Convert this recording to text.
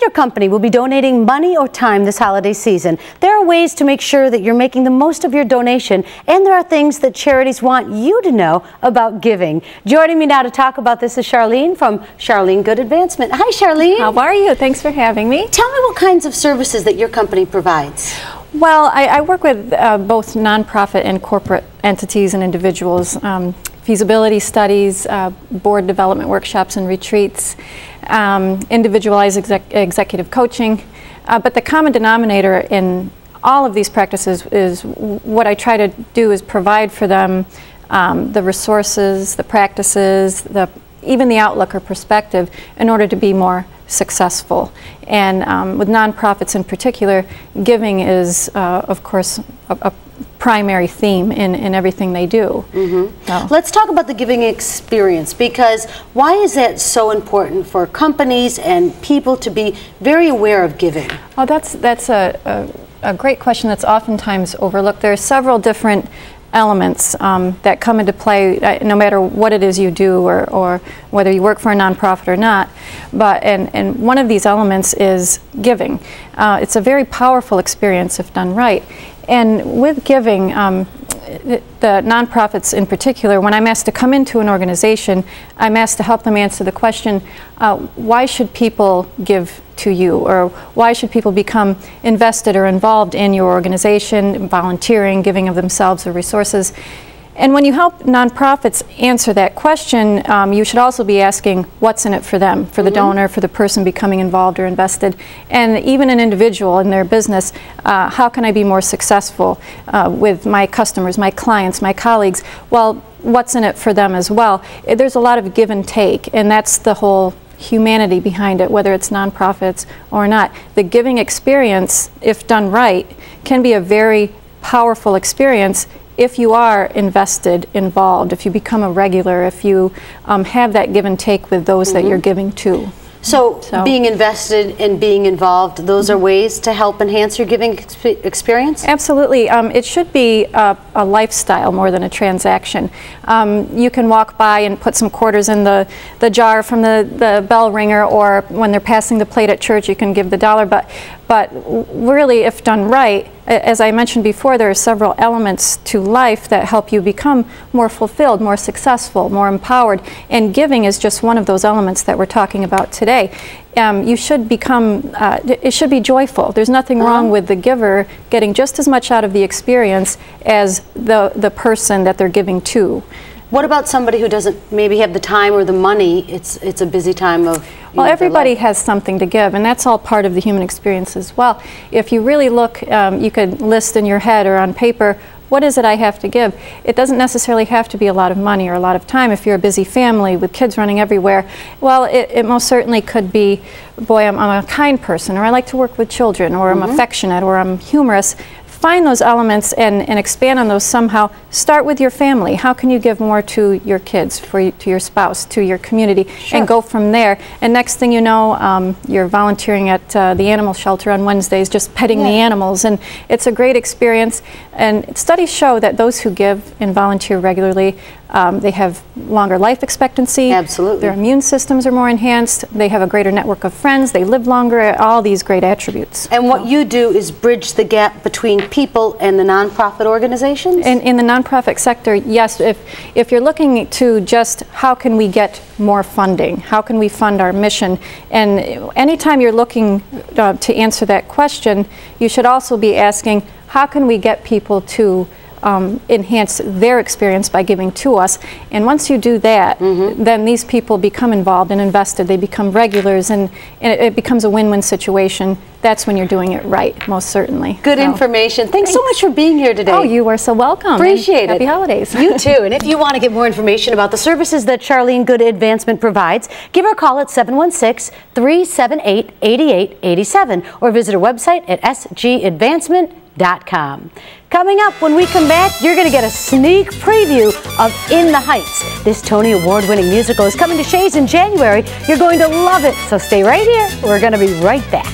Your company will be donating money or time this holiday season. There are ways to make sure that you're making the most of your donation, and there are things that charities want you to know about giving. Joining me now to talk about this is Sharlene from Sharlene Goode Advancement. Hi, Sharlene. How are you? Thanks for having me. Tell me what kinds of services that your company provides. Well, I work with both nonprofit and corporate entities and individuals. Feasibility studies, board development workshops and retreats, individualized executive coaching. But the common denominator in all of these practices is what I try to do is provide for them the resources, the practices, even the outlook or perspective in order to be more successful. And with nonprofits in particular, giving is, of course, a primary theme in everything they do. So. Let's talk about the giving experience, because why is that so important for companies and people to be very aware of giving? Oh, that's a great question that's oftentimes overlooked. There are several different elements that come into play no matter what it is you do or whether you work for a nonprofit or not. But and one of these elements is giving. It's a very powerful experience if done right. And with giving, the nonprofits in particular, when I'm asked to come into an organization, I'm asked to help them answer the question, why should people give to you? Or why should people become invested or involved in your organization, volunteering, giving of themselves or resources? And when you help nonprofits answer that question, you should also be asking what's in it for them, for the donor, for the person becoming involved or invested, and even an individual in their business. How can I be more successful with my customers, my clients, my colleagues? Well, what's in it for them as well? There's a lot of give and take, and that's the whole humanity behind it, whether it's nonprofits or not. The giving experience, if done right, can be a very powerful experience if you are invested, involved, if you become a regular, if you have that give and take with those that you're giving to. So being invested and being involved, those are ways to help enhance your giving experience? Absolutely. It should be a lifestyle more than a transaction. You can walk by and put some quarters in the jar from the bell ringer, or when they're passing the plate at church, you can give the dollar. But really, if done right, as I mentioned before, there are several elements to life that help you become more fulfilled, more successful, more empowered, and giving is just one of those elements that we're talking about today. You should become, it should be joyful. There's nothing wrong with the giver getting just as much out of the experience as the person that they're giving to. What about somebody who doesn't maybe have the time or the money? It's a busy time of well, everybody has something to give, and that's all part of the human experience as well. If you really look, you could list in your head or on paper, what is it I have to give? It doesn't necessarily have to be a lot of money or a lot of time. If you're a busy family with kids running everywhere, well, it most certainly could be, boy, I'm a kind person, or I like to work with children, or I'm affectionate, or I'm humorous. Find those elements and expand on those somehow. Start with your family. How can you give more to your kids, to your spouse, to your community, and go from there. And next thing you know, you're volunteering at the animal shelter on Wednesdays, just petting the animals, and it's a great experience. And studies show that those who give and volunteer regularly, they have longer life expectancy. Absolutely. Their immune systems are more enhanced. They have a greater network of friends. They live longer. All these great attributes. And what you do is bridge the gap between people and the nonprofit organizations? In the nonprofit sector, yes. If you're looking to just how can we get more funding, how can we fund our mission, and anytime you're looking to answer that question, you should also be asking, how can we get people to enhance their experience by giving to us? And once you do that, then these people become involved and invested. They become regulars, and it becomes a win-win situation. That's when you're doing it right, most certainly. Good information. Thanks so much for being here today. Oh, you are so welcome. Appreciate it. Happy holidays. You too. And if you want to get more information about the services that Sharlene Goode Advancement provides, give her a call at 716-378-8887 or visit her website at sgadvancement.com. Coming up when we come back, you're going to get a sneak preview of In the Heights. This Tony Award-winning musical is coming to Shays in January. You're going to love it, so stay right here. We're going to be right back.